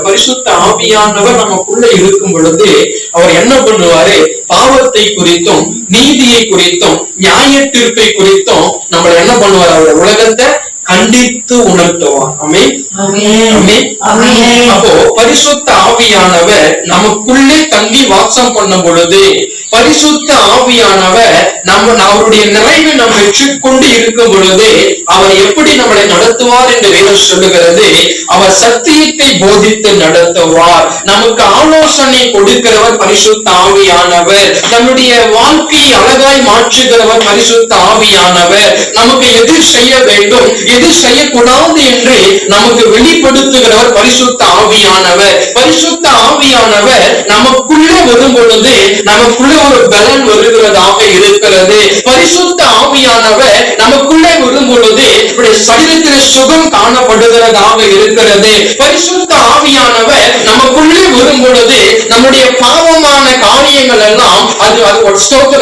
பரிசுத்த ஆவியானவர் நமக்குள்ள இருக்கும் பொழுது அவர் என்ன பண்ணுவாரு? பாவத்தை குறித்தும் நீதியை குறித்தும் நியாய தீர்ப்பை குறித்தும் நம்மள என்ன பண்ணுவார்? அவர் உலகத்தை கண்டித்து உணர்த்துவார். அப்போ பரிசுத்த ஆவியானவர் நமக்குள்ளே தங்கி வாசம் பண்ணும் பொழுது, பரிசுத்த ஆவியானவர் அவருடைய நிறைவை நம்ம பெற்றுக்கொண்டு இருக்கும் பொழுது அவர் எப்படி நம்மளை நடத்துவார் என்று வேதம் சொல்லுகிறது. அவர் சத்தியத்தை போதித்து நடத்துவார். நமக்கு ஆலோசனை கொடுக்கிறவர் பரிசுத்த ஆவியானவர். நம்முடைய வாழ்க்கையை அழகாய் மாற்றுகிறவர் பரிசுத்த ஆவியானவர். நமக்கு எது செய்ய வேண்டும், எது செய்யக்கூடாது என்று நமக்கு வெளிப்படுத்துகிறவர் பரிசுத்த ஆவியானவர். பரிசுத்த ஆவியானவர் நமக்குள்ளே வரும் பொழுது நமக்குள்ள ஒரு பலன் வருகிறதாக இருக்கிறது. பரிசுத்த ஆவியானவர் நமக்குள்ளே வரும் பொழுது சரீரத்தில் சுகம் காணப்படுகிறதாக இருக்கிறது. பரிசுத்த ஆவியானவர் நமக்குள்ளே வரும் பொழுது நம்முடைய பாவமான காரியங்கள் எல்லாம் அது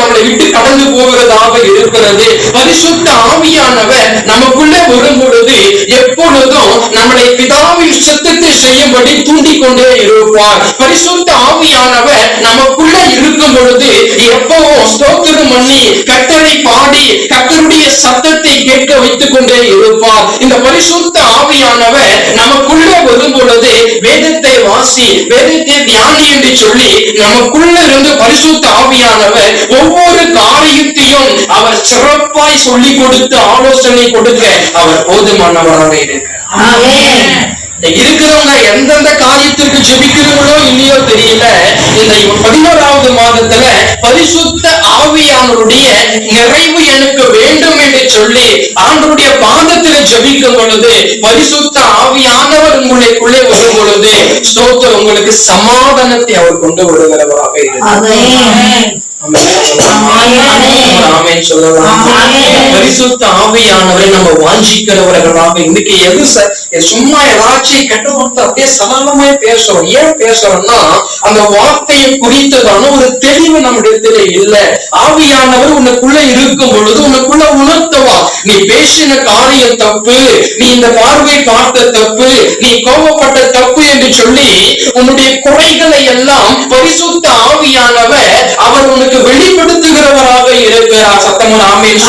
நம்மளை விட்டு கடந்து போகிறதாக இருக்கிறது. பரிசுத்த ஆவியானவர் நமக்குள்ளே வரும் பொழுது எப்பொழுதும் நம்மளை பிதாவின் சித்தத்தை செய்யும்படி தூண்டிக்கொண்டே இருப்பார். பரிசுத்த ஆவியானவர் நமக்குள்ளே இருக்கும் பொழுது எப்பவும் ஸ்தோத்திரம் பண்ணி கர்த்தரை பாடி கர்த்தருடைய சத்தத்தை கேட்க வைத்துக் கொண்டே இருப்பார். இந்த பரிசுத்த ஆவியானவர் நமக்குள்ளே வரும் பொழுது வேதத்தை வாசி, வேதத்தை தியானி என்று சொல்லி நமக்குள்ள இருந்து பரிசுத்த ஆவியானவர் ஒவ்வொரு காரியத்தையும் அவர் சிறப்பாய் சொல்லிக் கொடுத்து ஆலோசனை கொடுக்க அவர் போதுமானவராக இருக்கிறார். இருக்கிறவங்க எந்தெந்த காரியத்திற்கு ஜெபிக்கிறீங்களோ இல்லையோ தெரியல, இந்த 11வது மாதத்துல பரிசுத்த ஆவியானவருடைய நிறைவு எனக்கு வேண்டும் என்று சொல்லி ஆண்டவருடைய பாதத்தில் ஜெபிக்கும் பொழுது பரிசுத்த ஆவியானவர் உங்களுக்குள்ளே வரும் பொழுது ஸ்தோத்திரம், உங்களுக்கு சமாதானத்தை அவர் கொண்டு வருகிறவராக இருக்கிறார். பரிசுத்த ஆவியானவரை நம்ம வாஞ்சிக்கிறவர்களாக இன்னைக்கு எது சும்மா ஏதாச்சும் கட்டுப்பட்டு அப்படியே சமாளமாய் பேசுறோம். ஏன் பேசுறோம்னா அந்த வார்த்தையை குறித்ததான ஒரு தெளிவு நம்மிடத்துல இல்ல. ஆவியானவர் உனக்குள்ள இருக்கும் பொழுது உனக்குள்ள உணர்த்துவா, நீ பேசின காரியம் தப்பு, நீ இந்த பார்வை பார்த்த தப்பு, நீ கோபப்பட்ட தப்பு என்று சொல்லி உன்னுடைய குறைகளை எல்லாம் பரிசுத்த ஆவியானவர் அவர் உனக்கு வெளிப்படுத்துகிறவராக இருக்கிறார். சத்தமும் ஆமென்.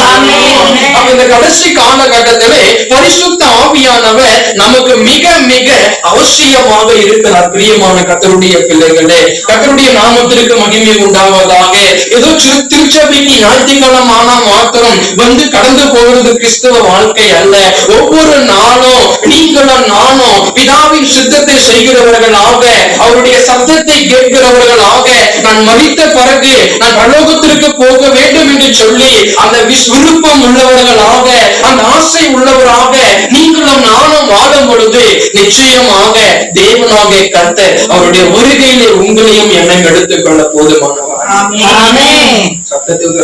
அப்ப இந்த கடைசி காலகட்டத்திலே பரிசுத்த ஆவியானவர் நமக்கு மிக மிக அவசியமாக இருக்கிறார். பிரியமான கர்த்தருடைய பிள்ளைகளே, கர்த்தருடைய நாமத்திற்கு மகிமை உண்டாவதாக. ஏதோ திருச்சபைக்கு ஞாயிற்றுக்கிழமை ஆனா மாத்திரம் வந்து கடந்து போகிறது கிறிஸ்தவ வாழ்க்கை அல்ல. ஒவ்வொரு நாளும் நீங்களும் நானும் பிதாவின் சித்தத்தை செய்கிறவர்களாக, அவருடைய சத்தத்தை கேட்கிறவர்களாக, நான் மரித்த பிறகு நான் பரலோகத்திற்கு போக வேண்டும் என்று சொல்லி அந்த விருப்பம் உள்ளவர்களாக, அந்த ஆசை உள்ளவராக நீங்களும் நானும் வாழும் பொழுது நிச்சயமாக தேவனாக கர்த்தர் அவருடைய வருகையிலே உங்களையும் என்னை எடுத்துக்கொள்ள போதுமானவர். சத்தத்துக்கு